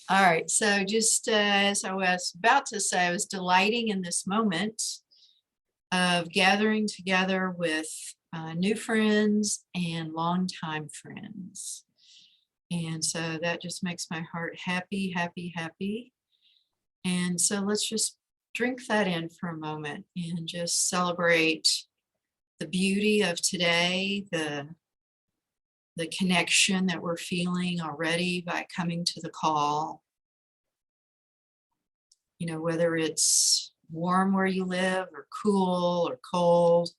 All right. So just as I was about to say, I was delighting in this moment of gathering together with new friends and longtime friends. And so that just makes my heart happy, happy, happy. And so let's just drink that in for a moment and just celebrate the beauty of today, the connection that we're feeling already by coming to the call. You know, whether it's warm where you live or cool or cold,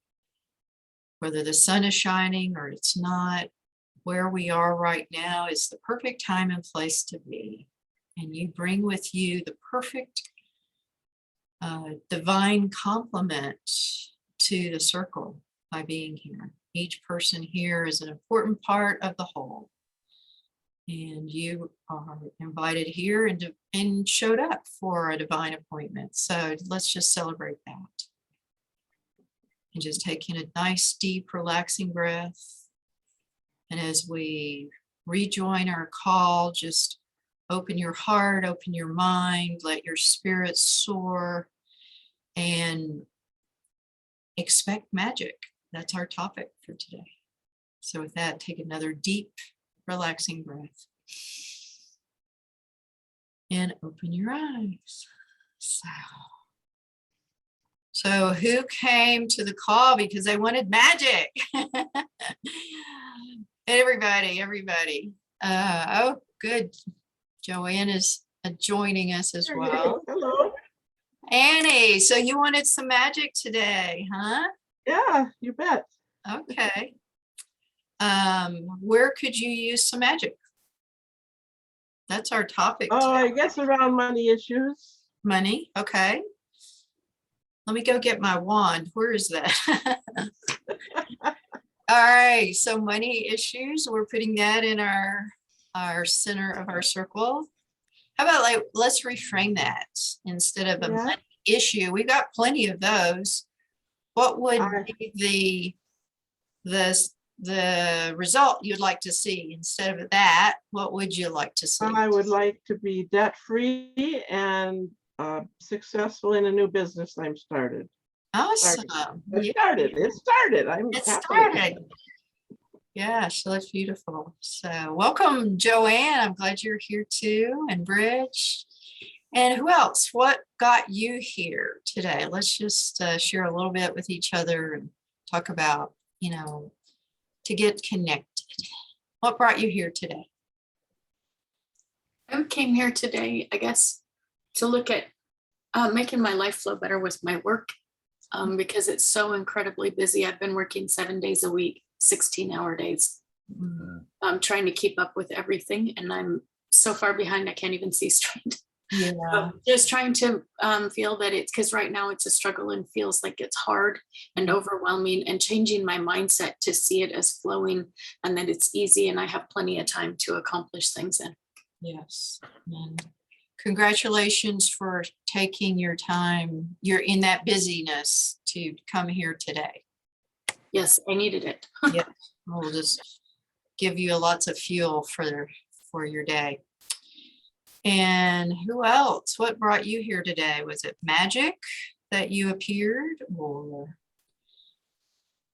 whether the sun is shining or it's not, where we are right now is the perfect time and place to be. And you bring with you the perfect divine complement to the circle by being here. Each person here is an important part of the whole. And you are invited here and showed up for a divine appointment. So let's just celebrate that. And just take in a nice, deep, relaxing breath. And as we rejoin our call, just open your heart, open your mind, let your spirit soar, and expect magic. That's our topic for today. So with that, take another deep, relaxing breath. And open your eyes. So who came to the call because they wanted magic? Everybody. Oh, good. Joanne is joining us as well. Hello. Annie, so you wanted some magic today, huh? Yeah, you bet. Okay. Where could you use some magic? That's our topic Oh, today. I guess around money issues. Money, okay. Let me go get my wand. Where is that? All right, so money issues, we're putting that in our center of our circle. How about let's reframe that instead of a money issue. We got plenty of those. What would be the result you'd like to see instead of that? What would you like to see? I would like to be debt-free and successful in a new business I'm started. Awesome. It started. I'm happy. Yeah, so that's beautiful. So welcome, Joanne. I'm glad you're here too, and Bridge. And who else? What got you here today? Let's just share a little bit with each other and talk about, to get connected. What brought you here today? I came here today, I guess, to look at making my life flow better with my work because it's so incredibly busy. I've been working 7 days a week, 16-hour days. I'm trying to keep up with everything, and I'm so far behind I can't even see straight. Yeah. Just trying to feel that it's because right now it's a struggle and feels like it's hard and overwhelming, and changing my mindset to see it as flowing and that it's easy and I have plenty of time to accomplish things in. Yes. And congratulations for taking your time. You're in that busyness to come here today. Yes, I needed it. Yeah, we'll just give you lots of fuel for your day. And who else? What brought you here today? Was it magic that you appeared, or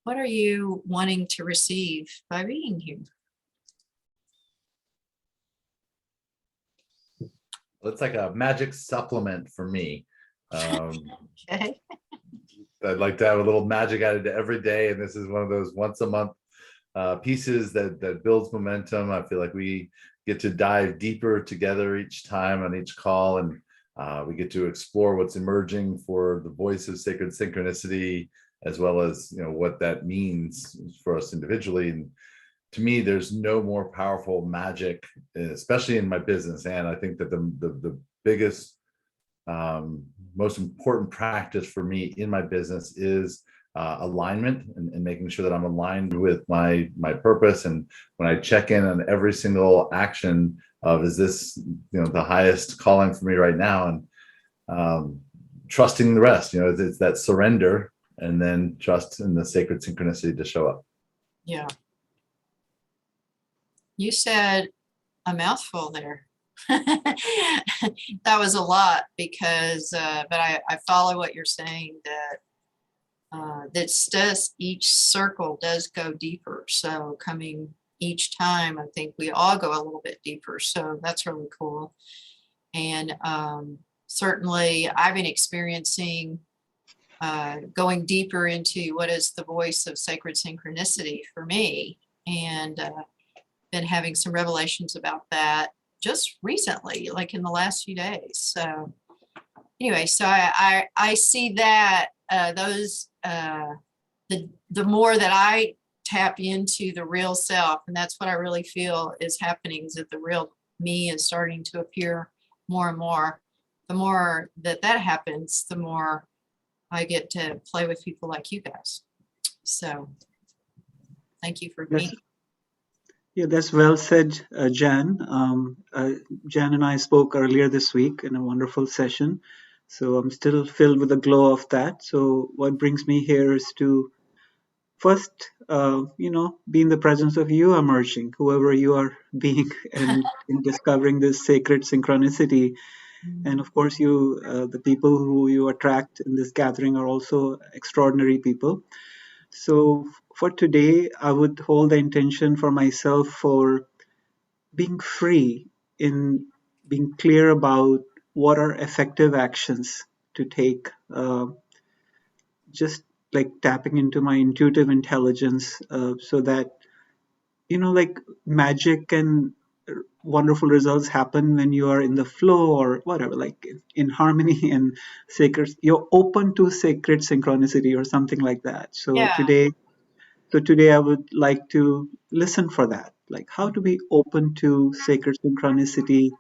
what are you wanting to receive by being here? It's like a magic supplement for me. Okay. I'd like to have a little magic added to every day, and this is one of those once a month pieces that builds momentum. I feel like we get to dive deeper together each time on each call, and we get to explore what's emerging for the voice of sacred synchronicity, as well as what that means for us individually. And to me, there's no more powerful magic, especially in my business. And I think that the biggest, most important practice for me in my business is alignment and making sure that I'm aligned with my purpose. And when I check in on every single action of, is this the highest calling for me right now, and trusting the rest, it's that surrender, and then trust in the sacred synchronicity to show up. Yeah. You said a mouthful there. That was a lot because, but I follow what you're saying that each circle does go deeper. So coming each time, I think we all go a little bit deeper. So that's really cool. And certainly I've been experiencing going deeper into what is the voice of sacred synchronicity for me. And been having some revelations about that just recently, like in the last few days. So anyway, so I see that the more that I tap into the real self, and that's what I really feel is happening, is that the real me is starting to appear more and more. The more that happens, the more I get to play with people like you guys. So thank you for Yes. being. Yeah, that's well said, Jan. Jan and I spoke earlier this week in a wonderful session. So I'm still filled with the glow of that. So what brings me here is to first, be in the presence of you emerging, whoever you are being, and in discovering this sacred synchronicity. And of course, the people who you attract in this gathering are also extraordinary people. So for today, I would hold the intention for myself for being free, in being clear about what are effective actions to take, just like tapping into my intuitive intelligence, so that, like magic and wonderful results happen when you are in the flow or whatever, like in harmony and sacred, you're open to sacred synchronicity or something like that. So Yeah. today I would like to listen for that, like how to be open to sacred synchronicity,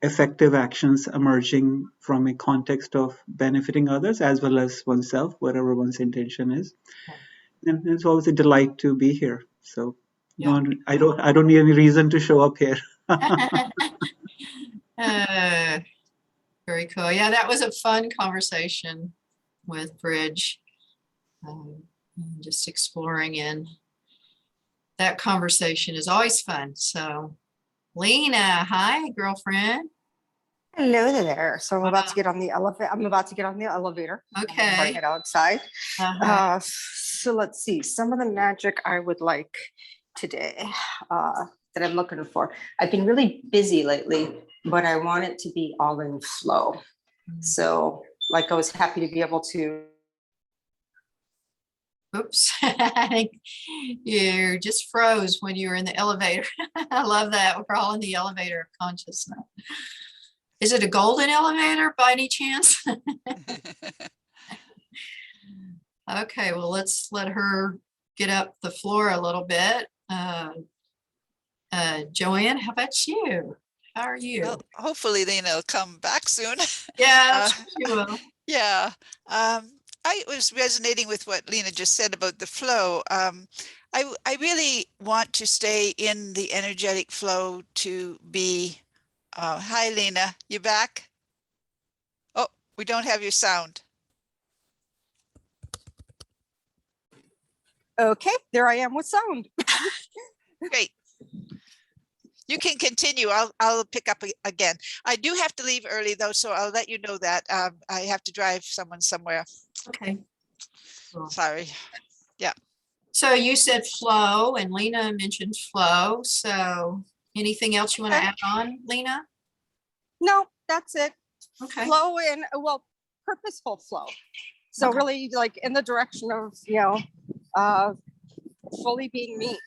effective actions emerging from a context of benefiting others as well as oneself, whatever one's intention is. And it's always a delight to be here. So Yeah. I don't need any reason to show up here. Very cool. Yeah, that was a fun conversation with Bridge. Just exploring, and that conversation is always fun. So Lena, hi, girlfriend. Hello there. So I'm about to Wow. get on the elevator. I'm about to get on the elevator. Before I Okay. head outside. So let's see. Some of the magic I would like today that I'm looking for. I've been really busy lately, but I want it to be all in flow. So like I was happy to be able to. Oops. I think you just froze when you were in the elevator. I love that. We're all in the elevator of consciousness. Is it a golden elevator by any chance? Okay, well, let's let her get up the floor a little bit. Joanne, how about you? How are you? Well, hopefully Lena will come back soon. Yeah, she will. Yeah. I was resonating with what Lena just said about the flow. I really want to stay in the energetic flow to be. Hi, Lena, you back? Oh, we don't have your sound. Okay, there I am with sound. Great. You can continue. I'll pick up again. I do have to leave early though, so I'll let you know that. I have to drive someone somewhere. Okay. Cool. Sorry. Yeah. So you said flow, and Lena mentioned flow. So anything else you want to Okay. add on, Lena? No, that's it. Okay. Flow in, well, purposeful flow. So Okay. really like in the direction of, fully being me.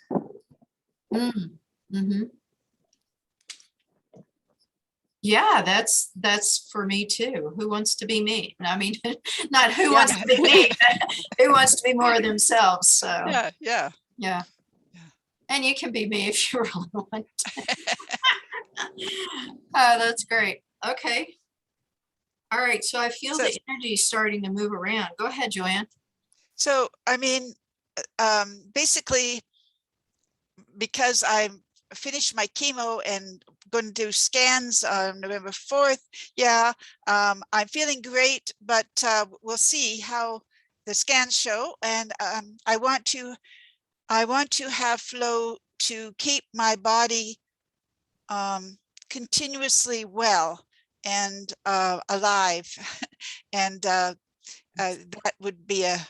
Mm-hmm. Yeah, that's for me too. Who wants to be me? I mean, not who wants to be me, but who wants to be more of themselves. So Yeah. yeah. And you can be me if you really want. Oh, that's great. Okay. All right. So I feel So- the energy starting to move around. Go ahead, Joanne. So, I mean, basically, because I finished my chemo and going to do scans on November 4th. Yeah, I'm feeling great, but we'll see how the scans show. And I want to have flow to keep my body continuously well and alive. And that would be a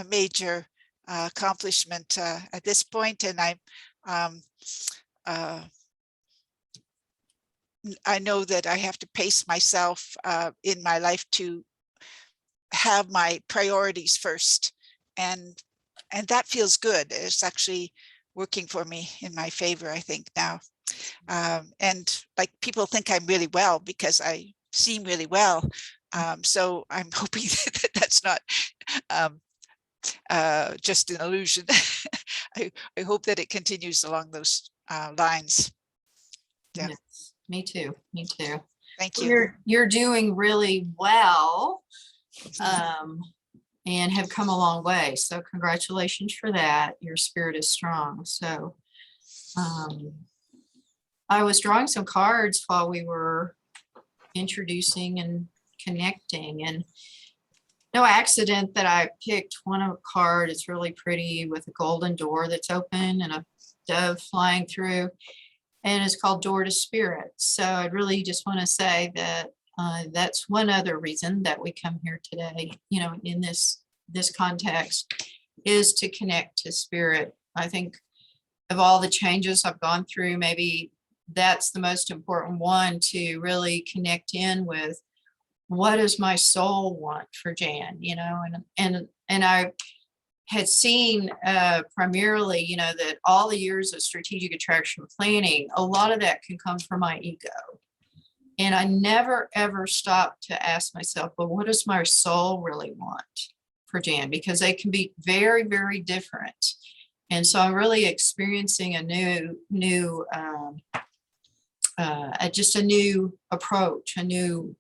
major accomplishment at this point. And I know that I have to pace myself in my life to have my priorities first. And that feels good. It's actually working for me in my favor, I think now. And like people think I'm really well because I seem really well. So I'm hoping that that's not just an illusion. I hope that it continues along those lines. Yeah. Yes, me too. Me too. Thank you. You're doing really well, and have come a long way. So congratulations for that. Your spirit is strong. So I was drawing some cards while we were introducing and connecting, and no accident that I picked one of a card. It's really pretty with a golden door that's open and a dove flying through, and it's called Door to Spirit. So I really just want to say that that's one other reason that we come here today, you know, in this context, is to connect to spirit. I think of all the changes I've gone through, maybe that's the most important one, to really connect in with what does my soul want for Jan, you know, and I had seen primarily, you know, that all the years of strategic attraction planning, a lot of that can come from my ego. And I never, ever stopped to ask myself, well, what does my soul really want for Jan? Because they can be very, very different. And so I'm really experiencing a new just a new approach, a new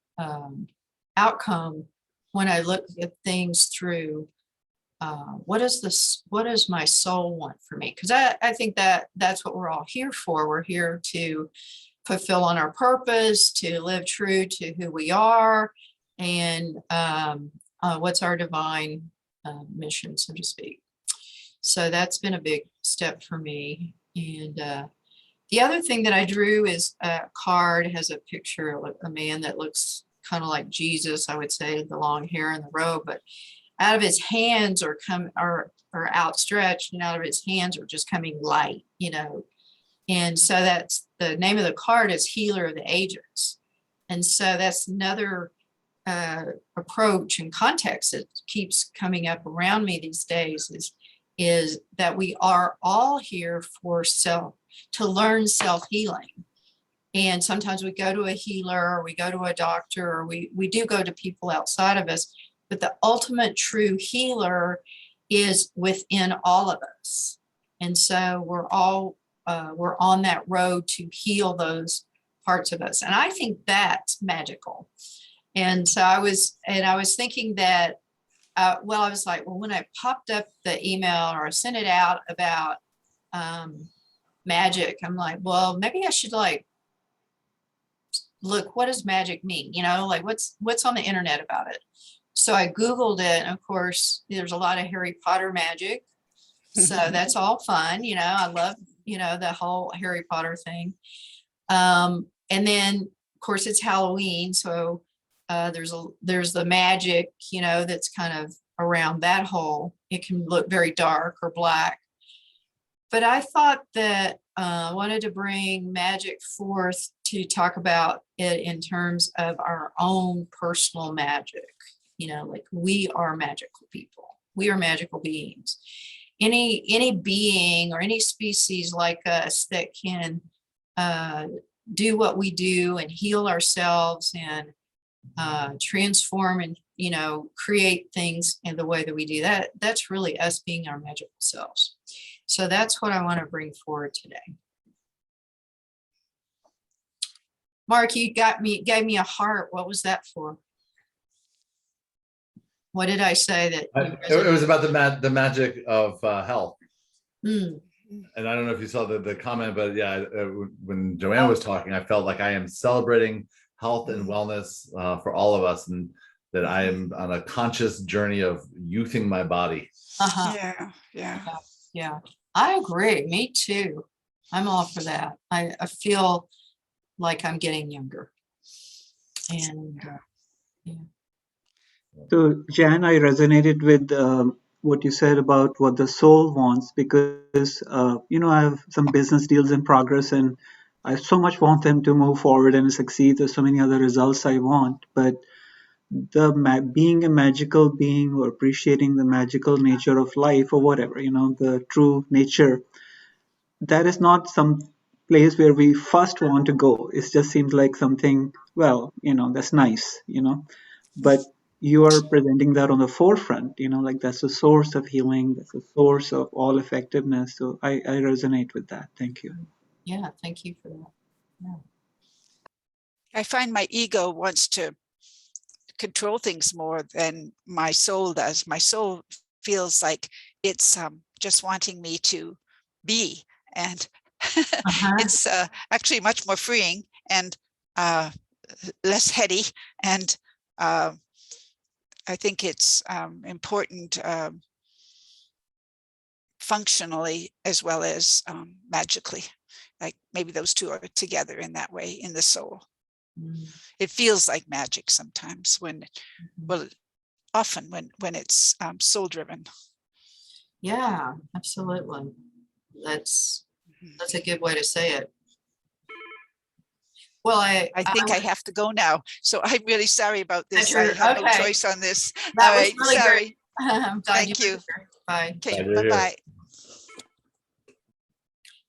outcome when I look at things through what does my soul want for me? Because I think that that's what we're all here for. We're here to fulfill on our purpose, to live true to who we are, and what's our divine mission, so to speak. So that's been a big step for me. And the other thing that I drew is a card, has a picture of a man that looks kind of like Jesus, I would say, the long hair and the robe, but out of his hands are outstretched, and out of his hands are just coming light, you know. And so that's the name of the card, is Healer of the Ages. And so that's another approach and context that keeps coming up around me these days, is that we are all here for to learn self-healing. And sometimes we go to a healer, or we go to a doctor, or we do go to people outside of us, but the ultimate true healer is within all of us. And so we're on that road to heal those parts of us. And I think that's magical. And so I was thinking that, I was like, well, when I popped up the email, or I sent it out about magic, I'm like, well, maybe I should look, what does magic mean? You know, like what's on the internet about it? So I Googled it, and of course, there's a lot of Harry Potter magic. So that's all fun. You know, I love, you know, the whole Harry Potter thing. And then of course it's Halloween. So there's the magic, you know, that's kind of around that whole, it can look very dark or black. But I thought that I wanted to bring magic forth to talk about it in terms of our own personal magic. You know, like we are magical people. We are magical beings. Any being or any species like us that can do what we do and heal ourselves and transform and, you know, create things in the way that we do that, that's really us being our magical selves. So that's what I want to bring forward today. Mark, you gave me a heart. What was that for? What did I say that? It was about the magic of health. Mm. And I don't know if you saw the comment, but yeah, when Joanne was talking, I felt like I am celebrating health and wellness for all of us, and that I am on a conscious journey of youthing my body. Uh-huh. Yeah. I agree. Me too. I'm all for that. I feel like I'm getting younger. And So, Jan, I resonated with what you said about what the soul wants because, I have some business deals in progress and I so much want them to move forward and succeed. There's so many other results I want, but being a magical being or appreciating the magical nature of life or whatever, the true nature, that is not some place where we first want to go. It just seems like something, well, that's nice, but you are presenting that on the forefront, like that's the source of healing, that's the source of all effectiveness. So I resonate with that. Thank you. yeah, thank you for that. Yeah. I find my ego wants to control things more than my soul does. My soul feels like it's just wanting me to be, and it's actually much more freeing and less heady. And I think it's important functionally as well as magically. Like maybe those two are together in that way in the soul. It feels like magic sometimes when, well, often when it's soul driven. Yeah, absolutely. That's a good way to say it. Well, I think I have to go now. So I'm really sorry about this. I Sure, have no okay. choice on this. That All was right, really sorry. great. I'm glad Thank were you. here. Bye. Okay, Glad you're here. bye-bye.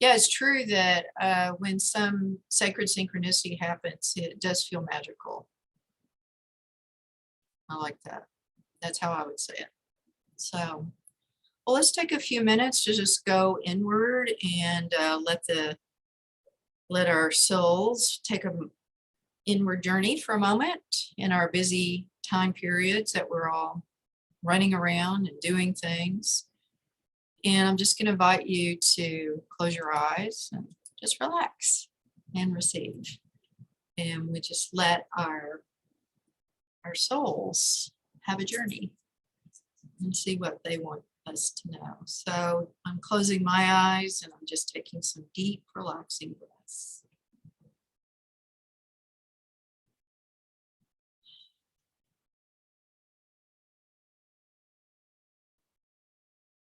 Yeah, it's true that when some sacred synchronicity happens, it does feel magical. I like that. That's how I would say it. So, well, let's take a few minutes to just go inward and let our souls take an inward journey for a moment in our busy time periods that we're all running around and doing things. And I'm just going to invite you to close your eyes and just relax and receive. And we just let our souls have a journey and see what they want us to know. So I'm closing my eyes and I'm just taking some deep, relaxing breaths.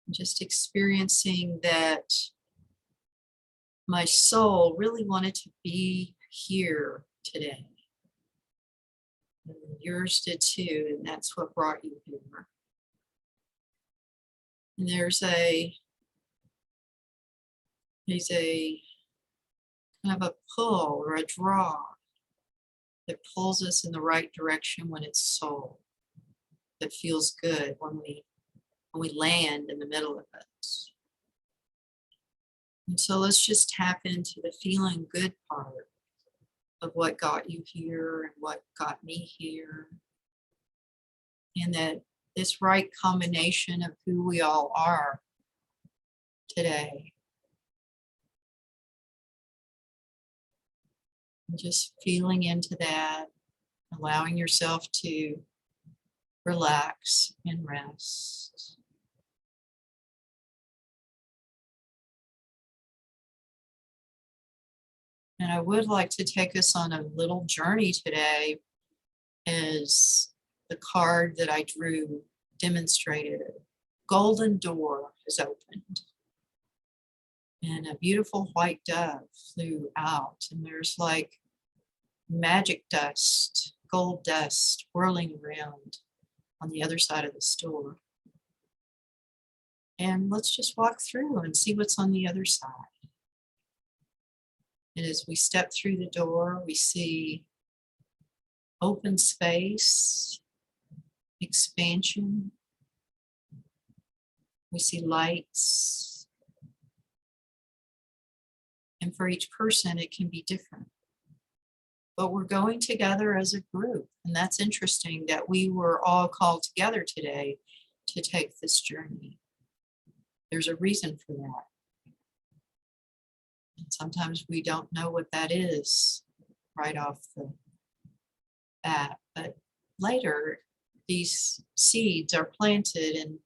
Just experiencing that my soul really wanted to be here today. And yours did too, and that's what brought you here. And there's a kind of a pull or a draw that pulls us in the right direction when it's soul. That feels good when we land in the middle of it. And so let's just tap into the feeling good part of what got you here and what got me here. And that this right combination of who we all are today. And just feeling into that, allowing yourself to relax and rest. And I would like to take us on a little journey today, as the card that I drew demonstrated. A golden door has opened. And a beautiful white dove flew out. And there's like magic dust, gold dust whirling around on the other side of the store. And let's just walk through and see what's on the other side. And as we step through the door, we see open space, expansion. We see lights. And for each person, it can be different. But we're going together as a group. And that's interesting that we were all called together today to take this journey. There's a reason for that. And sometimes we don't know what that is right off the bat. But later, these seeds are planted and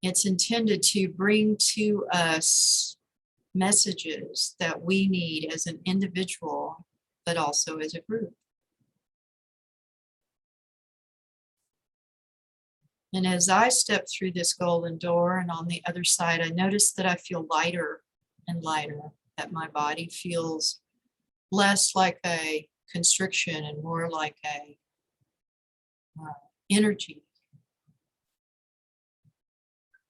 it's intended to bring to us messages that we need as an individual, but also as a group. And as I step through this golden door and on the other side, I notice that I feel lighter and lighter, that my body feels less like a constriction and more like a energy.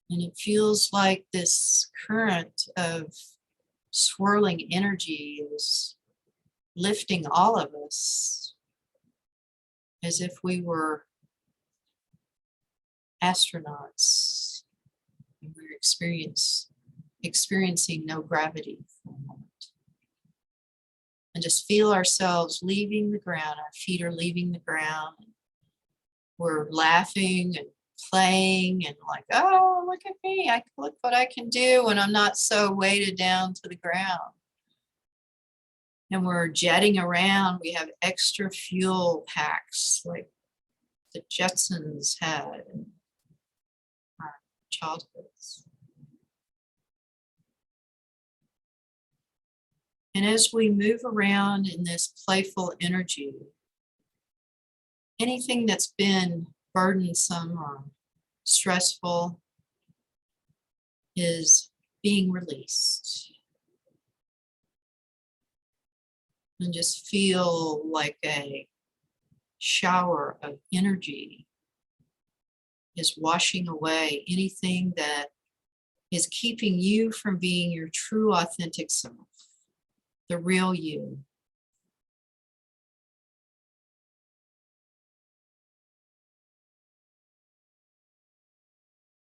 And it feels like this current of swirling energy is lifting all of us as if we were astronauts and we're experiencing no gravity for a moment. And just feel ourselves leaving the ground. Our feet are leaving the ground. We're laughing and playing and like, oh, look at me. Look what I can do when I'm not so weighted down to the ground. And we're jetting around. We have extra fuel packs like the Jetsons had in our childhoods. And as we move around in this playful energy, anything that's been burdensome or stressful is being released. And just feel like a shower of energy is washing away anything that is keeping you from being your true authentic self, the real you.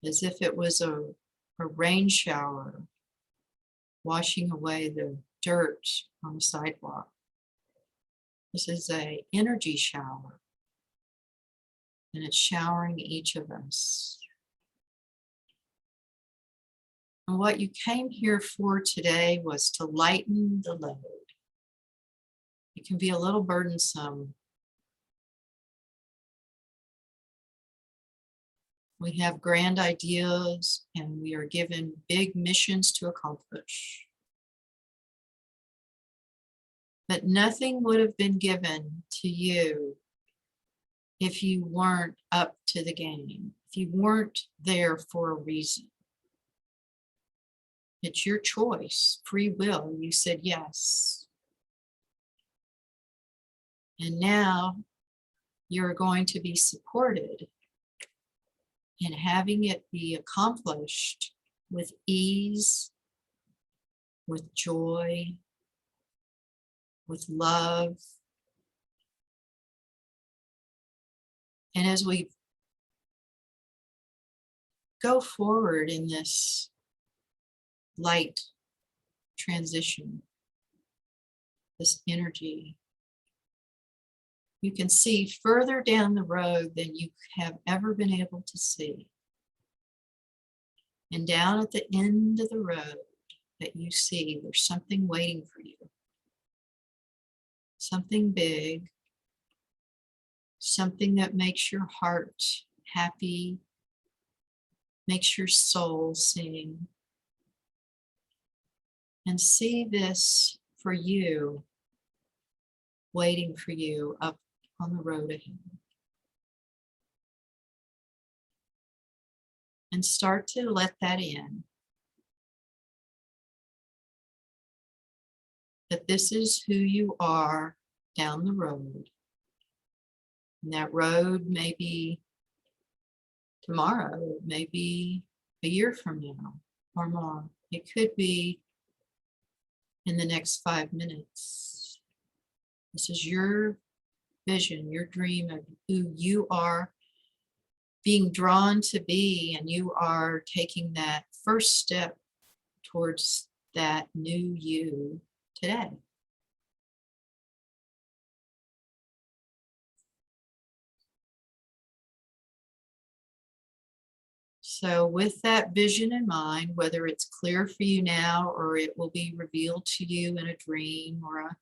As if it was a rain shower washing away the dirt on the sidewalk. This is an energy shower, and it's showering each of us. And what you came here for today was to lighten the load. It can be a little burdensome. We have grand ideas and we are given big missions to accomplish. But nothing would have been given to you if you weren't up to the game, if you weren't there for a reason. It's your choice, free will. You said yes. And now you're going to be supported in having it be accomplished with ease, with joy, with love. And as we go forward in this light transition, this energy, you can see further down the road than you have ever been able to see. And down at the end of the road that you see, there's something waiting for you. Something big, something that makes your heart happy, makes your soul sing. And see this for you, waiting for you up on the road ahead. And start to let that in. That this is who you are down the road. And that road may be tomorrow, it may be a year from now or more. It could be in the next 5 minutes. This is your vision, your dream of who you are being drawn to be, and you are taking that first step towards that new you today. So with that vision in mind, whether it's clear for you now or it will be revealed to you in a dream or a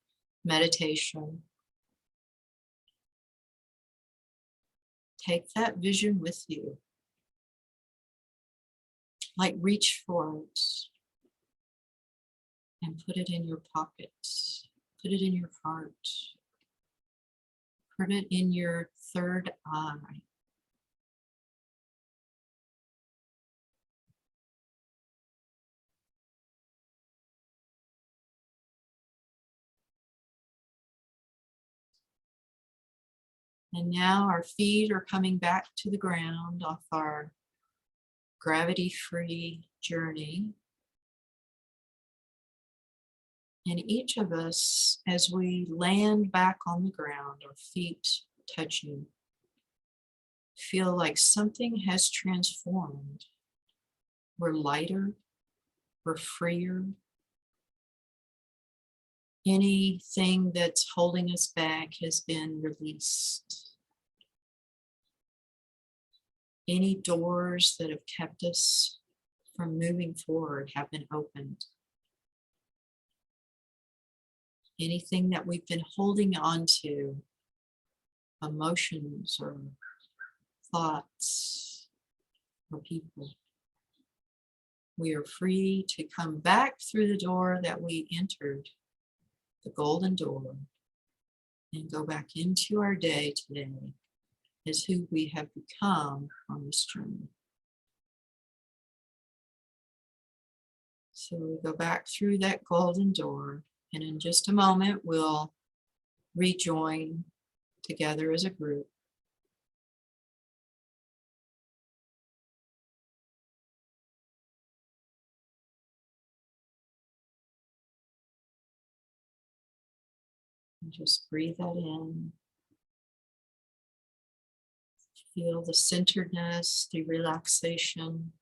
meditation, take that vision with you. Like reach for it and put it in your pocket. Put it in your heart. Put it in your third eye. And now our feet are coming back to the ground off our gravity-free journey. And each of us, as we land back on the ground, our feet touching, feel like something has transformed. We're lighter, we're freer. Anything that's holding us back has been released. Any doors that have kept us from moving forward have been opened. Anything that we've been holding on to, emotions or thoughts or people, we are free to come back through the door that we entered, the golden door, and go back into our day today as who we have become on this journey. So we go back through that golden door, and in just a moment, we'll rejoin together as a group. And just breathe that in. Feel the centeredness, the relaxation,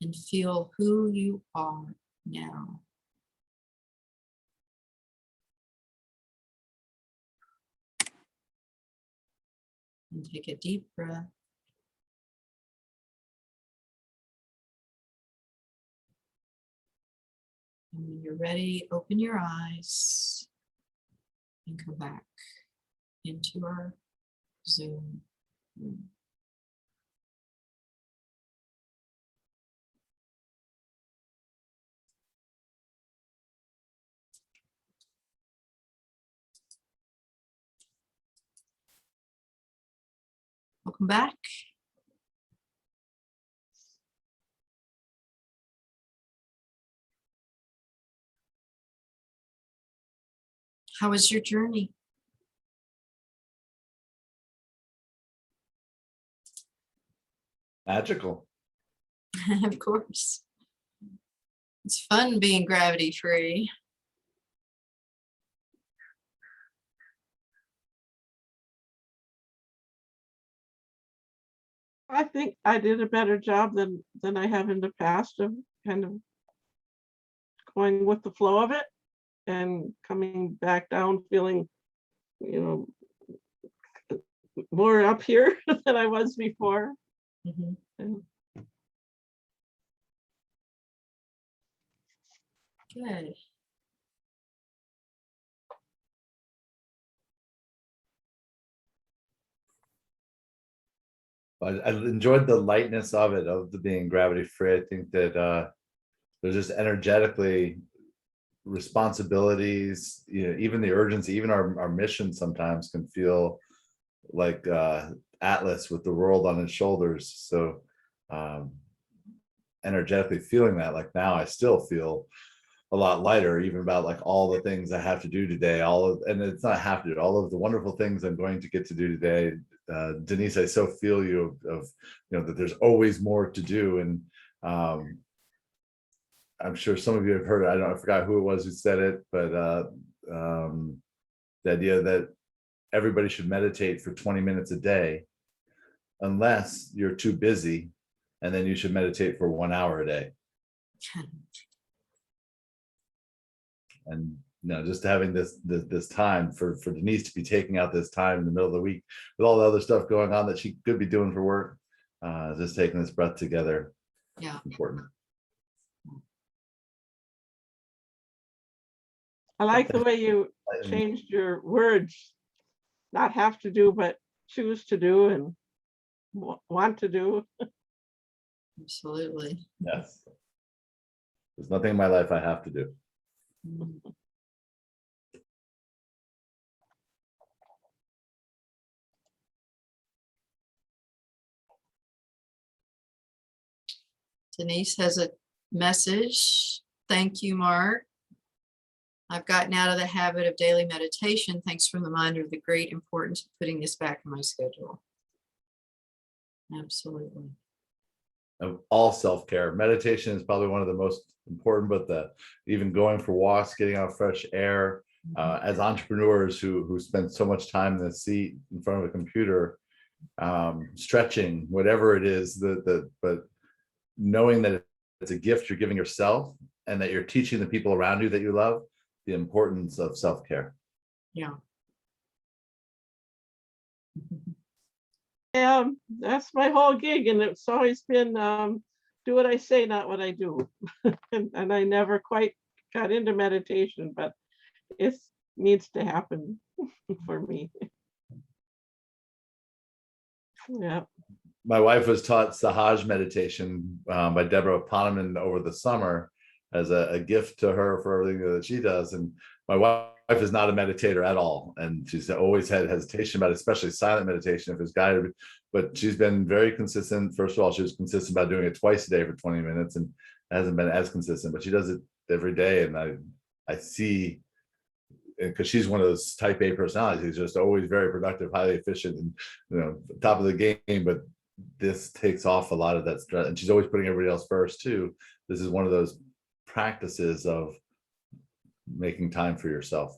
and feel who you are now. And take a deep breath. And when you're ready, open your eyes and come back into our Zoom room. Welcome back. How was your journey? Magical. Of course. It's fun being gravity free. I think I did a better job than I have in the past of kind of going with the flow of it and coming back down feeling, you know, more up here than I was before. Mhm. And Good. I enjoyed the lightness of it, of the being gravity free. I think that there's just energetically responsibilities, even the urgency, even our mission sometimes can feel like Atlas with the world on his shoulders. So energetically feeling that, like now I still feel a lot lighter, even about like all the things I have to do today, and it's not have to do, all of the wonderful things I'm going to get to do today. Denise, I so feel you of that there's always more to do. And I'm sure some of you have heard it. I forgot who it was who said it, but the idea that everybody should meditate for 20 minutes a day, unless you're too busy, and then you should meditate for 1 hour a day. And just having this time for Denise to be taking out this time in the middle of the week with all the other stuff going on that she could be doing for work, just taking this breath together. Yeah. Important. I like the way you changed your words, not have to do, but choose to do and want to do. Absolutely. Yes. There's nothing in my life I have to do. Mm. Denise has a message. Thank you, Mark. I've gotten out of the habit of daily meditation. Thanks for the reminder of the great importance of putting this back in my schedule. Absolutely. Of all self-care, meditation is probably one of the most important, but even going for walks, getting out fresh air, as entrepreneurs who spend so much time in the seat in front of a computer, stretching, whatever it is, but knowing that it's a gift you're giving yourself and that you're teaching the people around you that you love the importance of self-care. Yeah. That's my whole gig, and it's always been do what I say, not what I do. And I never quite got into meditation, but it needs to happen for me. Yeah. My wife was taught Sahaj meditation by Deborah Poneman over the summer as a gift to her for everything that she does. And my wife is not a meditator at all. And she's always had hesitation about it, especially silent meditation if it's guided. But she's been very consistent. First of all, she was consistent about doing it twice a day for 20 minutes and hasn't been as consistent, but she does it every day. And I see, because she's one of those type A personalities, who's just always very productive, highly efficient, and top of the game. But this takes off a lot of that stress, and she's always putting everybody else first too. This is one of those practices of making time for yourself.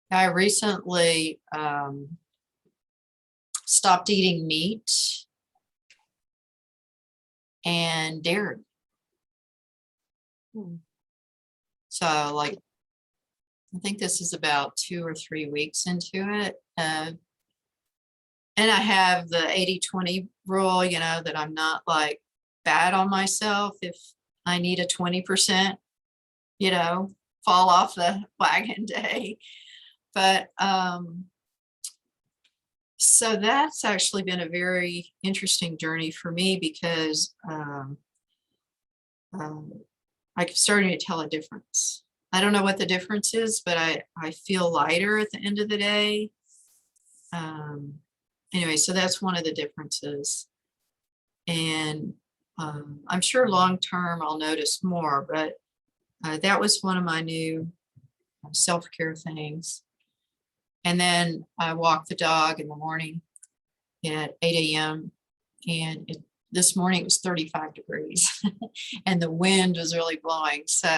I recently stopped eating meat and dairy. So like, I think this is about 2 or 3 weeks into it. And I have the 80-20 rule, that I'm not like bad on myself if I need a 20%, fall off the wagon day. But so that's actually been a very interesting journey for me because I'm starting to tell a difference. I don't know what the difference is, but I feel lighter at the end of the day. Anyway, so that's one of the differences. And I'm sure long-term I'll notice more, but that was one of my new self-care things. And then I walk the dog in the morning at 8 a.m. and this morning it was 35 degrees and the wind was really blowing. So,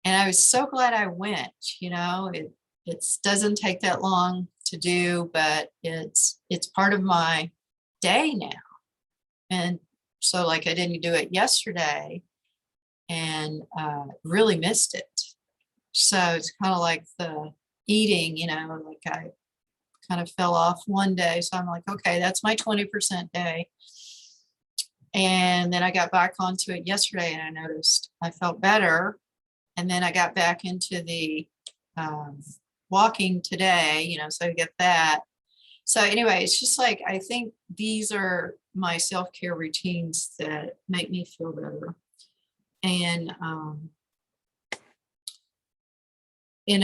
and I was so glad I went, it doesn't take that long to do, but it's part of my day now. And so like I didn't do it yesterday and really missed it. So it's kind of like the eating, like I kind of fell off one day. So I'm like, okay, that's my 20% day. And then I got back onto it yesterday and I noticed I felt better. And then I got back into the walking today, so I get that. So anyway, it's just like, I think these are my self-care routines that make me feel better. And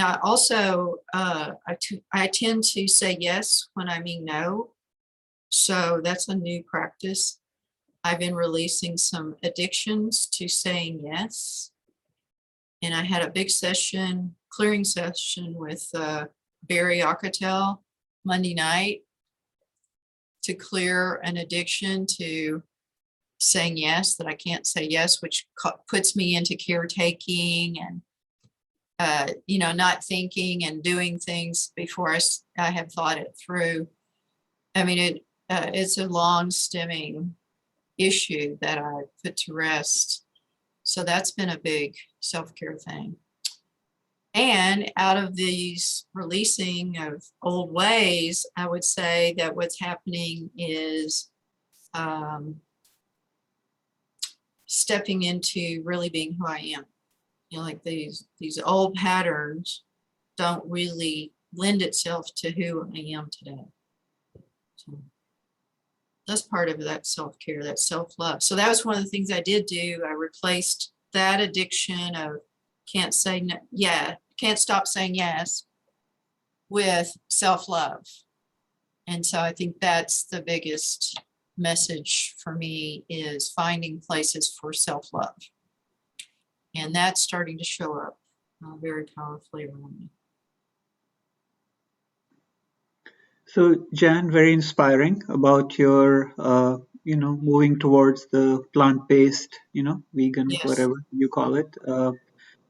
I also, I tend to say yes when I mean no. So that's a new practice. I've been releasing some addictions to saying yes. And I had a big clearing session with Barry Ocketel Monday night to clear an addiction to saying yes, that I can't say yes, which puts me into caretaking and not thinking and doing things before I have thought it through. I mean, it's a long stemming issue that I put to rest. So that's been a big self-care thing. And out of these releasing of old ways, I would say that what's happening is stepping into really being who I am. Like these old patterns don't really lend itself to who I am today. So. That's part of that self-care, that self-love. So that was one of the things I did do. I replaced that addiction of can't say no, yeah, can't stop saying yes with self-love. And so I think that's the biggest message for me is finding places for self-love. And that's starting to show up very powerfully around me. So, Jan, very inspiring about your, moving towards the plant-based, vegan, Yes. whatever you call it.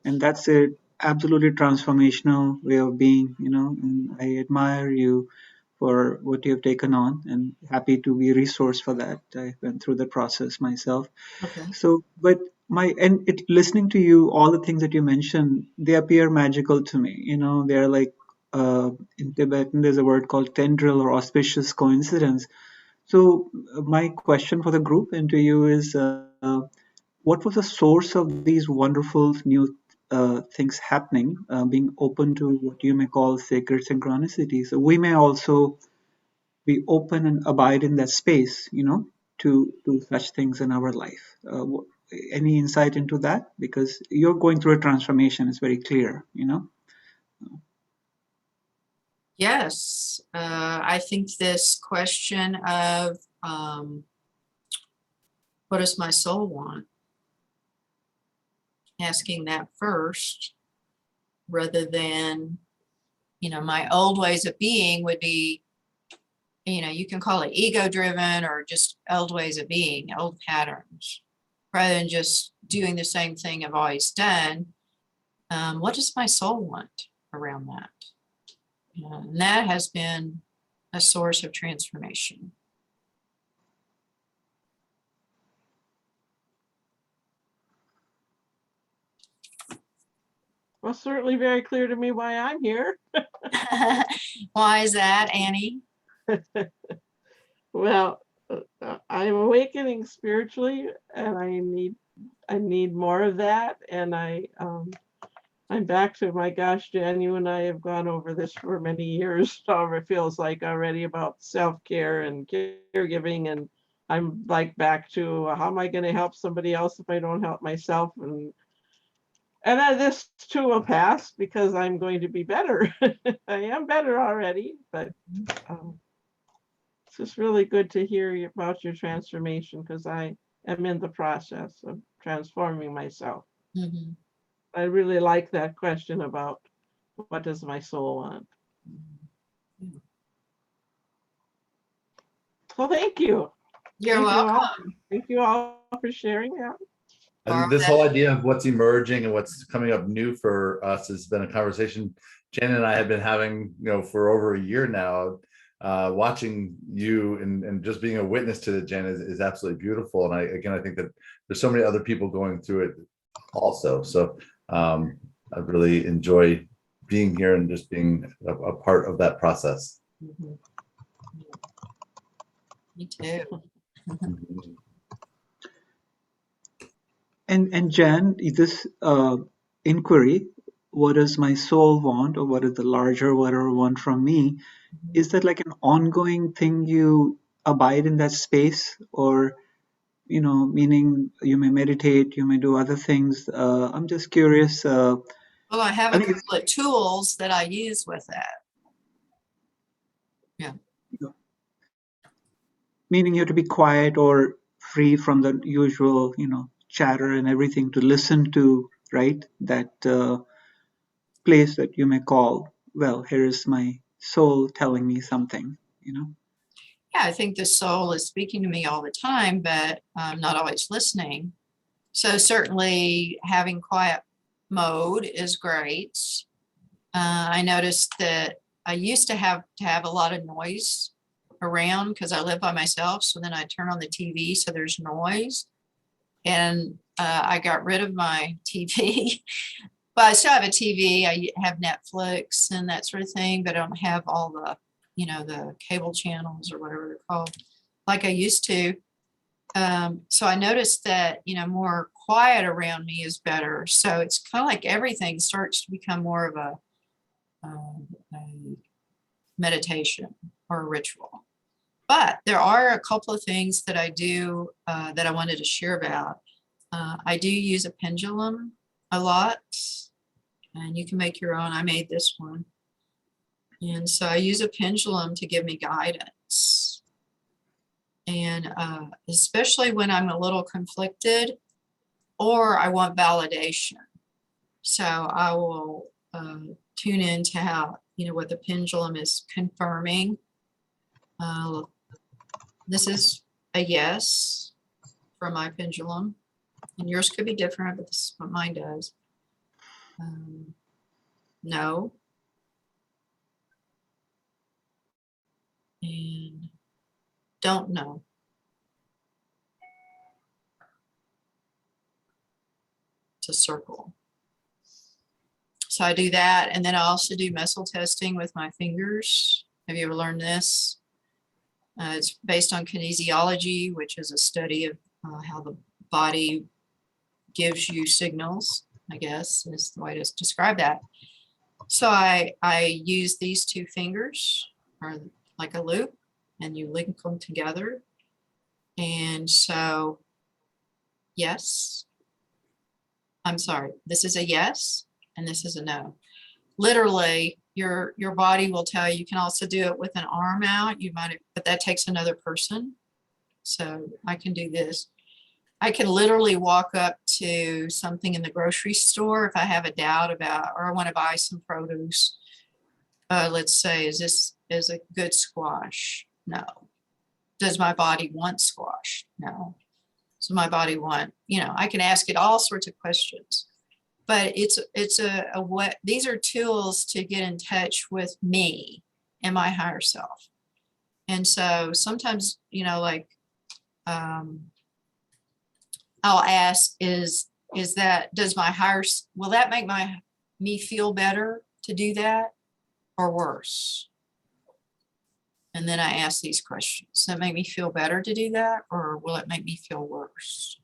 And that's a absolutely transformational way of being, and I admire you for what you've taken on and happy to be a resource for that. I went through the process myself. Okay. So, but listening to you, all the things that you mentioned, they appear magical to me. They're like, in Tibetan, there's a word called tendril or auspicious coincidence. So, my question for the group and to you is, what was the source of these wonderful new things happening, being open to what you may call sacred synchronicity? So, we may also be open and abide in that space, to such things in our life. Any insight into that? Because you're going through a transformation, it's very clear, Yes, I think this question of what does my soul want? Asking that first, rather than, my old ways of being would be, you can call it ego driven or just old ways of being, old patterns, rather than just doing the same thing I've always done. What does my soul want around that? And that has been a source of transformation. Well, certainly very clear to me why I'm here. Why is that, Annie? Well, I'm awakening spiritually, and I need more of that. And I'm back to, my gosh, Jan, you and I have gone over this for many years, however it feels like already, about self-care and caregiving. And I'm like back to how am I going to help somebody else if I don't help myself? And this too will pass because I'm going to be better. I am better already, but it's just really good to hear about your transformation because I am in the process of transforming myself. Mm-hmm. I really like that question about what does my soul want? Well, thank you. You're Thank you welcome. all. Thank you all for sharing that. And this whole idea of what's emerging and what's coming up new for us has been a conversation Jen and I have been having, for over a year now. Watching you and just being a witness to it, Jen, is absolutely beautiful. And I think that there's so many other people going through it also. So I really enjoy being here and just being a part of that process. Mm-hmm. Me too. And Jan, this inquiry, what does my soul want, or what does the larger whatever want from me? Is that like an ongoing thing you abide in that space, or meaning you may meditate, you may do other things? I'm just curious. Well, I have I a think couple of tools that I use with that. Yeah. Meaning you have to be quiet or free from the usual, chatter and everything to listen to, right? That place that you may call, well, here is my soul telling me something, Yeah, I think the soul is speaking to me all the time, but I'm not always listening. So certainly having quiet mode is great. I noticed that I used to have a lot of noise around because I live by myself. So then I turn on the TV, so there's noise. And I got rid of my TV. But I still have a TV. I have Netflix and that sort of thing, but I don't have all the, the cable channels or whatever they're called like I used to. So I noticed that, more quiet around me is better. So it's kind of like everything starts to become more of a meditation or a ritual. But there are a couple of things that I do that I wanted to share about. I do use a pendulum a lot, and you can make your own. I made this one. And so I use a pendulum to give me guidance. And especially when I'm a little conflicted or I want validation. So I will tune into how, what the pendulum is confirming. This is a yes from my pendulum, and yours could be different, but this is what mine does. No. And don't know. It's a circle. So I do that, and then I also do muscle testing with my fingers. Have you ever learned this? It's based on kinesiology, which is a study of how the body gives you signals, I guess is the way to describe that. So I use these two fingers, or like a loop, and you link them together. And so, yes, I'm sorry, this is a yes, and this is a no. Literally, your body will tell you. You can also do it with an arm out. You might, but that takes another person. So I can do this. I can literally walk up to something in the grocery store if I have a doubt about, or I want to buy some produce. Let's say, is a good squash? No. Does my body want squash? No. So my body want, I can ask it all sorts of questions. But it's a what, these are tools to get in touch with me and my higher self. And so sometimes, I'll ask, does my higher, will that make me feel better to do that or worse? And then I ask these questions. Does that make me feel better to do that, or will it make me feel worse?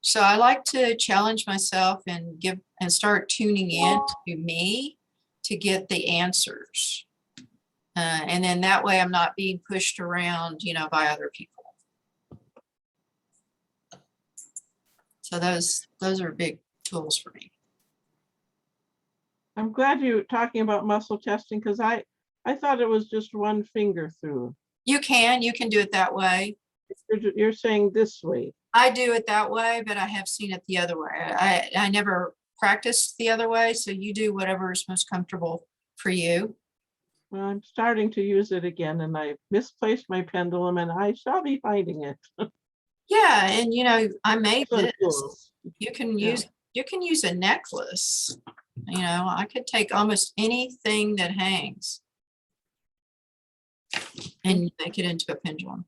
So I like to challenge myself and start tuning in to me to get the answers. And then that way I'm not being pushed around, by other people. So those are big tools for me. I'm glad you're talking about muscle testing, because I thought it was just one finger through. You can do it that way. You're saying this way. I do it that way, but I have seen it the other way. I never practiced the other way. So you do whatever is most comfortable for you. Well, I'm starting to use it again, and I misplaced my pendulum, and I shall be finding it. Yeah, and I made So this. cool. You can use a necklace. I could take almost anything that hangs and make it into a pendulum.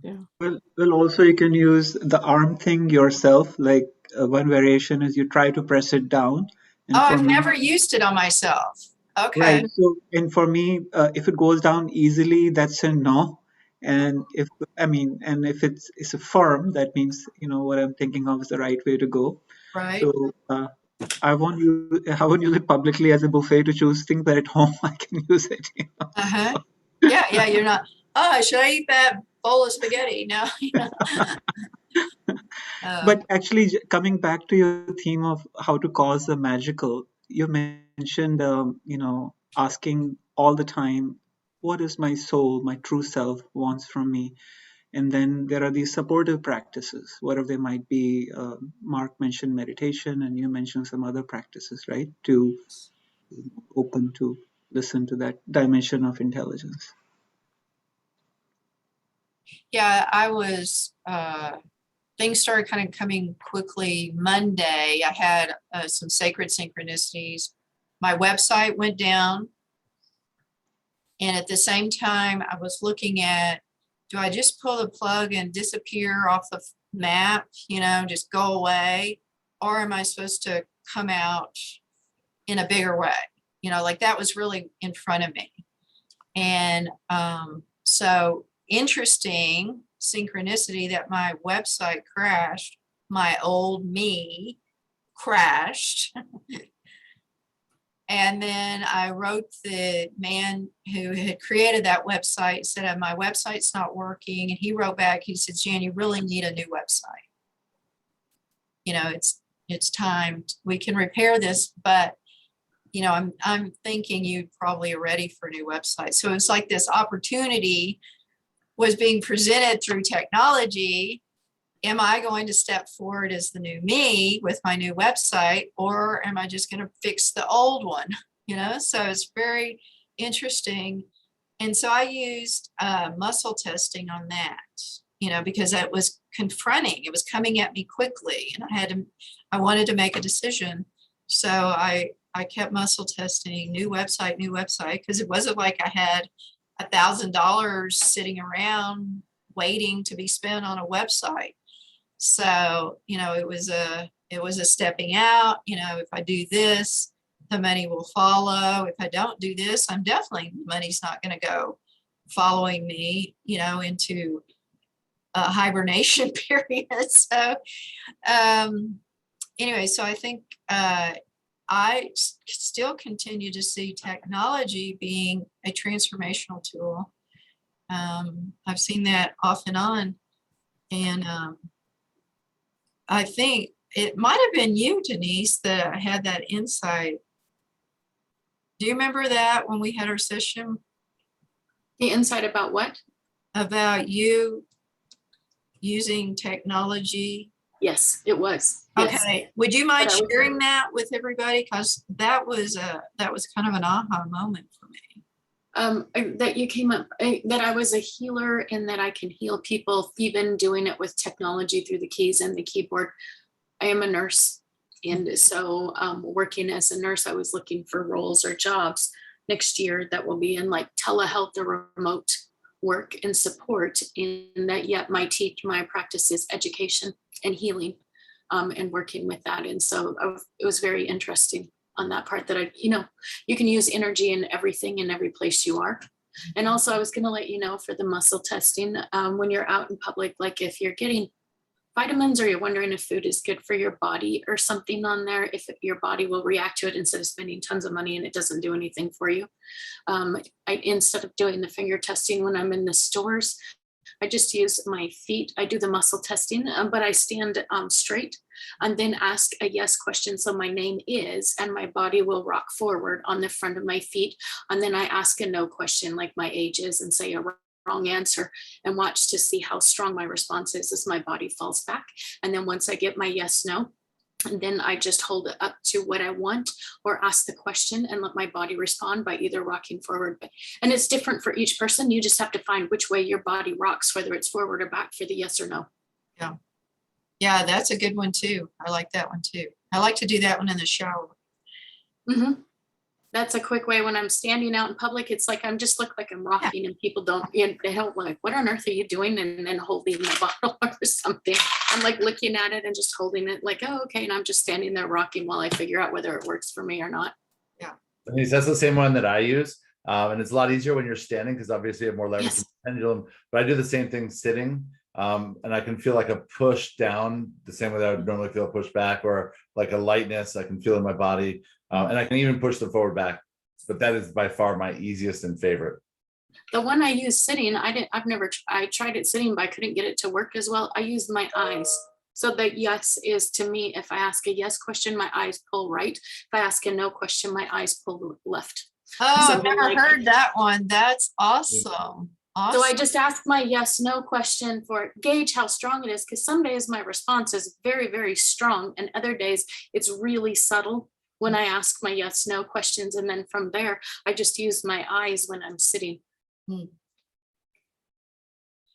Yeah. Well, also you can use the arm thing yourself. Like one variation is you try to press it down. And Oh, for I've me- never used it on myself. Okay. Right. So, and for me, if it goes down easily, that's a no. And if it's a firm, that means what I'm thinking of is the right way to go. Right. So I won't use it publicly as a buffet to choose things, but at home I can use it. Uh-huh. Yeah. You're not. Oh, should I eat that bowl of spaghetti? No. But actually, coming back to your theme of how to cause the magical, you mentioned, asking all the time, what is my soul, my true self wants from me? And then there are these supportive practices, whatever they might be. Mark mentioned meditation, and you mentioned some other practices, right? To open to listen to that dimension of intelligence. Yeah, I was, things started kind of coming quickly. Monday, I had some sacred synchronicities. My website went down. And at the same time, I was looking at, do I just pull the plug and disappear off the map, just go away? Or am I supposed to come out in a bigger way? Like that was really in front of me. And so interesting synchronicity that my website crashed, my old me crashed. And then I wrote the man who had created that website, said, my website's not working. And he wrote back, he said, Jan, you really need a new website. You know, it's time, we can repair this, but you know, I'm thinking you probably are ready for a new website. So it's like this opportunity was being presented through technology. Am I going to step forward as the new me with my new website, or am I just going to fix the old one? You know, so it's very interesting. And so I used muscle testing on that, you know, because that was confronting. It was coming at me quickly, and I wanted to make a decision. So I kept muscle testing, new website, because it wasn't like I had $1,000 sitting around waiting to be spent on a website. So, you know, it was a stepping out. You know, if I do this, the money will follow. If I don't do this, money's not going to go following me, you know, into a hibernation period. So anyway, so I think I still continue to see technology being a transformational tool. I've seen that off and on. And I think it might have been you, Denise, that had that insight. Do you remember that when we had our session? The insight about what? About you using technology? Yes, it was. Yes. Okay. Would you mind But I was- sharing that with everybody? Because that was kind of an aha moment for me. That you came up, that I was a healer and that I can heal people, even doing it with technology through the keys and the keyboard. I am a nurse. And so working as a nurse, I was looking for roles or jobs next year that will be in like telehealth or remote work and support. And that yet my practice is education and healing and working with that. And so it was very interesting on that part that you can use energy in everything in every place you are. And also I was going to let you know for the muscle testing, when you're out in public, like if you're getting vitamins or you're wondering if food is good for your body or something on there, if your body will react to it instead of spending tons of money and it doesn't do anything for you. Instead of doing the finger testing when I'm in the stores, I just use my feet. I do the muscle testing, but I stand straight and then ask a yes question. So my name is, and my body will rock forward on the front of my feet. And then I ask a no question, like my age is, and say a wrong answer, and watch to see how strong my response is as my body falls back. And then once I get my yes, no, and then I just hold it up to what I want or ask the question and let my body respond by either rocking forward. And it's different for each person. You just have to find which way your body rocks, whether it's forward or back for the yes or no. Yeah, that's a good one too. I like that one too. I like to do that one in the shower. Mm-hmm. That's a quick way when I'm standing out in public. It's like I'm just look like I'm rocking and people they don't like, what on earth are you doing? And then holding the bottle or something. I'm like looking at it and just holding it like, oh, okay. And I'm just standing there rocking while I figure out whether it works for me or not. Denise, that's the same one that I use. And it's a lot easier when you're standing because obviously you have more leverage Yes. in the pendulum, but I do the same thing sitting. And I can feel like a push down the same way that I would normally feel a push back, or like a lightness I can feel in my body. And I can even push them forward back, but that is by far my easiest and favorite. The one I use sitting, I tried it sitting, but I couldn't get it to work as well. I used my eyes. So the yes is to me, if I ask a yes question, my eyes pull right. If I ask a no question, my eyes pull left. Oh, So I've never like- heard that one. That's awesome. So I just ask my yes, no question for gauge how strong it is. Because some days my response is very, very strong. And other days it's really subtle when I ask my yes, no questions. And then from there, I just use my eyes when I'm sitting.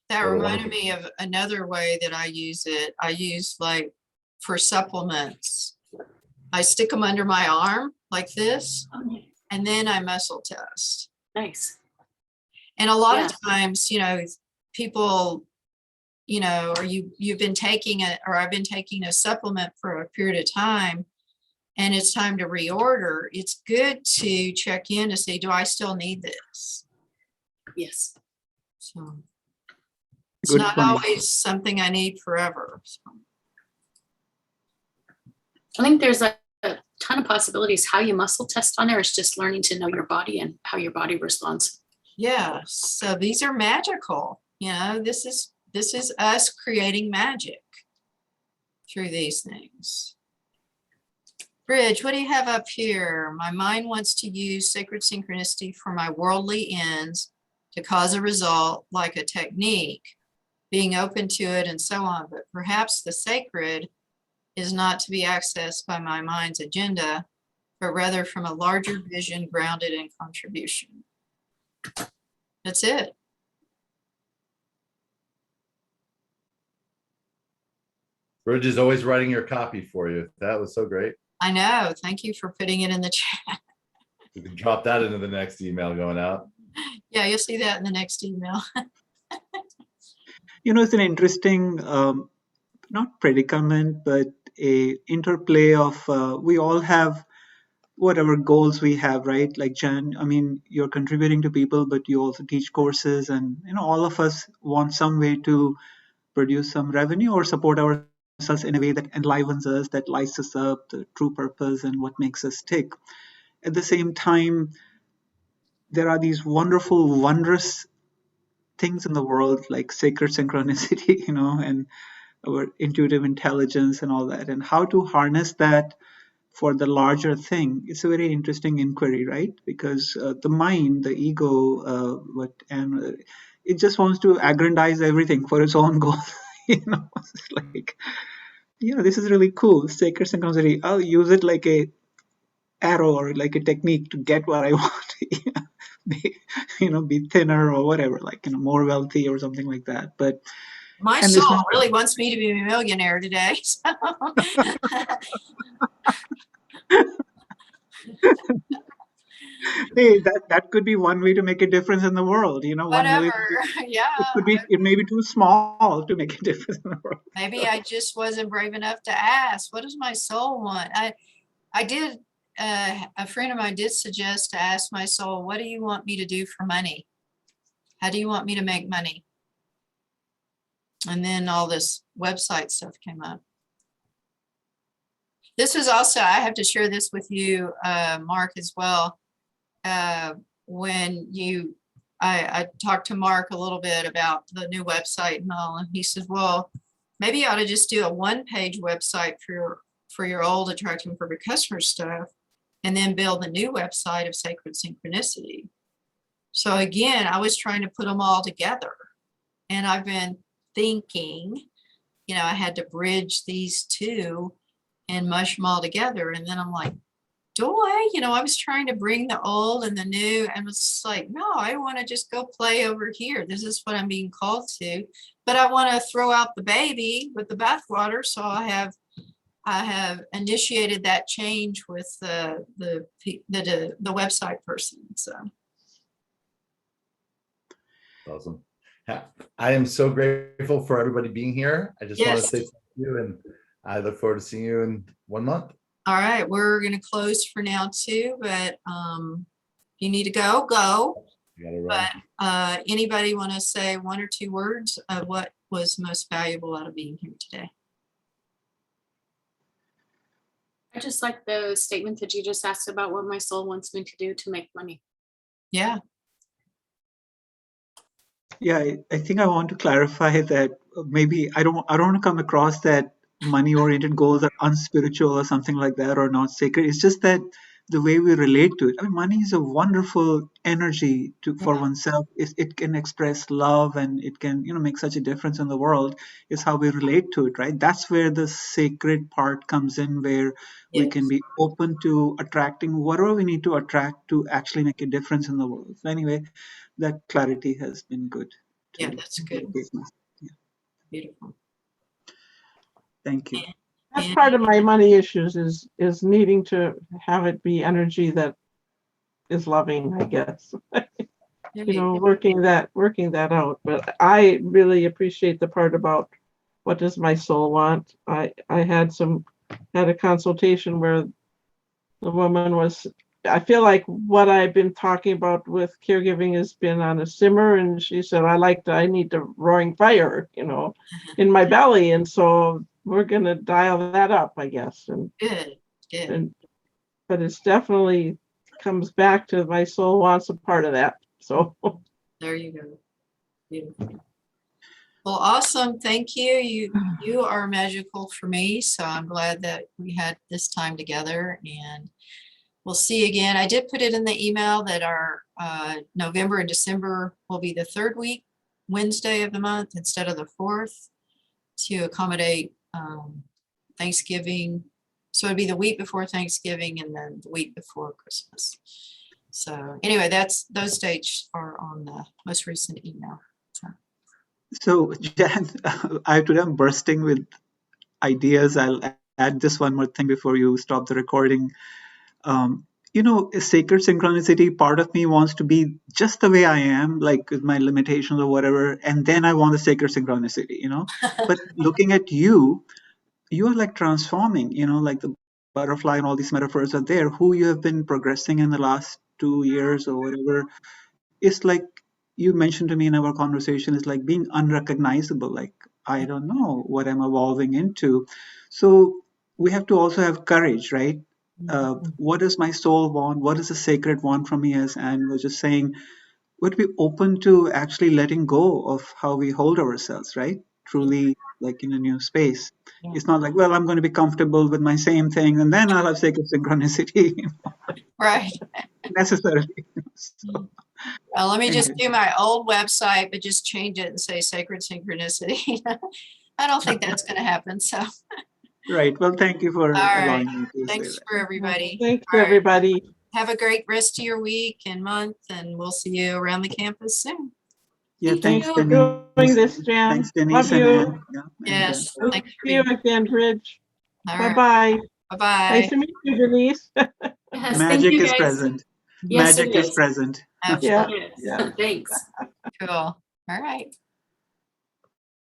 That Or reminded wonderful. me of another way that I use it. I use like for supplements. I stick them under my arm like this, Oh, and then I muscle test. nice. And a lot Yeah. of times, you know, people, you know, or you've been taking it, or I've been taking a supplement for a period of time, and it's time to reorder. It's good to check in to see, do I still need this? Yes. So it's Good not point. always something I need forever. So. I think there's a ton of possibilities. How you muscle test on there is just learning to know your body and how your body responds. Yeah, so these are magical. You know, this is us creating magic through these things. Bridge, what do you have up here? My mind wants to use sacred synchronicity for my worldly ends to cause a result like a technique, being open to it and so on, but perhaps the sacred is not to be accessed by my mind's agenda, but rather from a larger vision grounded in contribution. That's it. Bridge is always writing your copy for you. That was so great. I know. Thank you for putting it in the chat. You can drop that into the next email going out. Yeah, you'll see that in the next email. You know, it's an interesting, not predicament, but a interplay of, we all have whatever goals we have, right? Like Jan, I mean, you're contributing to people, but you also teach courses, and, you know, all of us want some way to produce some revenue or support ourselves in a way that enlivens us, that lights us up, the true purpose and what makes us tick. At the same time, there are these wonderful, wondrous things in the world like sacred synchronicity, you know, and our intuitive intelligence and all that, and how to harness that for the larger thing. It's a very interesting inquiry, right? Because the mind, the ego, it just wants to aggrandize everything for its own goal. You know, it's like, yeah, this is really cool. Sacred synchronicity. I'll use it like a arrow or like a technique to get what I want. Be thinner or whatever, like, you know, more wealthy or something like that. But My and this soul one- really wants me to be a millionaire today. So. hey, that could be one way to make a difference in the world. You know, 1 million. Whatever. Yeah. It may be too small to make a difference in the world. Maybe I just wasn't brave enough to ask. What does my soul want? I did. A friend of mine did suggest to ask my soul, what do you want me to do for money? How do you want me to make money? And then all this website stuff came up. This was also, I have to share this with you, Mark, as well. When I talked to Mark a little bit about the new website and all, and he said, well, maybe you ought to just do a one-page website for your old attracting perfect customer stuff, and then build a new website of Sacred Synchronicity. So again, I was trying to put them all together, and I've been thinking, you know, I had to bridge these two and mush them all together. And then I'm like, do I? You know, I was trying to bring the old and the new, and was like, no, I want to just go play over here. This is what I'm being called to, but I want to throw out the baby with the bathwater. So I have initiated that change with the website person. So Awesome. I am so grateful for everybody being here. I just want to Yes. say thank you, and I look forward to seeing you in 1 month. all right, we're going to close for now too, but if you need to go. You gotta run. But anybody want to say 1 or 2 words of what was most valuable out of being here today? I just like the statement that you just asked about what my soul wants me to do to make money. Yeah. Yeah, I think I want to clarify that maybe I don't want to come across that money-oriented goals are unspiritual or something like that, or not sacred. It's just that the way we relate to it. I mean, money is a wonderful energy for oneself. It can express love, and it can, you know, make such a difference in the world. It's how we relate to it, right? That's where the sacred part comes in, where we can be open to attracting whatever we need to attract to actually make a difference in the world. So anyway, that clarity has been good. Yeah, that's good. Yeah, Beautiful. thank you. That's And- part of my money issues is needing to have it be energy that is loving, I guess. You know, working that out. But I really appreciate the part about what does my soul want. I had a consultation where the woman was, I feel like what I've been talking about with caregiving has been on a simmer, and she said, I need the roaring fire, you know, in my belly. And so we're gonna dial that up, I guess. And Good. and but it's definitely comes back to my soul wants a part of that. So There you go. Beautiful. Well, awesome. Thank you. You are magical for me. So I'm glad that we had this time together, and we'll see you again. I did put it in the email that our November and December will be the third week Wednesday of the month instead of the fourth, to accommodate Thanksgiving. So it'd be the week before Thanksgiving and then the week before Christmas. So anyway, those dates are on the most recent email. So, Jan, I'm bursting with ideas. I'll add this one more thing before you stop the recording. A sacred synchronicity, part of me wants to be just the way I am, like with my limitations or whatever, and then I want a sacred synchronicity, But looking at you are like transforming, like the butterfly and all these metaphors are there, who you have been progressing in the last 2 years or whatever. It's like you mentioned to me in our conversation, is like being unrecognizable. Like, I don't know what I'm evolving into. So we have to also have courage, right? What does my soul want? What does the sacred want from me? As Anne was just saying, would be open to actually letting go of how we hold ourselves, right? Truly, like in a new space. Yeah. It's not like, well, I'm going to be comfortable with my same thing, and then I'll have sacred synchronicity Right. necessarily. So, Well, let me just anyway. do my old website, but just change it and say sacred synchronicity. I don't think that's going to happen. So, Right. Well, thank you for all right. allowing me to say Thanks that. for everybody. thanks, All right. everybody. Have a great rest of your week and month, and we'll see you around the campus soon. Yeah, Thank thanks, you. Thanks for Denise. doing this, Jan. Thanks, Denise Love and you. Anne. Yeah, Yes. We'll Thanks for see you being. again, Bridge. All Bye right. bye. Bye-bye. Nice to meet you, Denise. Yes, thank Magic you is guys. present. Yes, it Magic is is. present. Yeah. Absolutely. Yes, thanks. Cool. All right.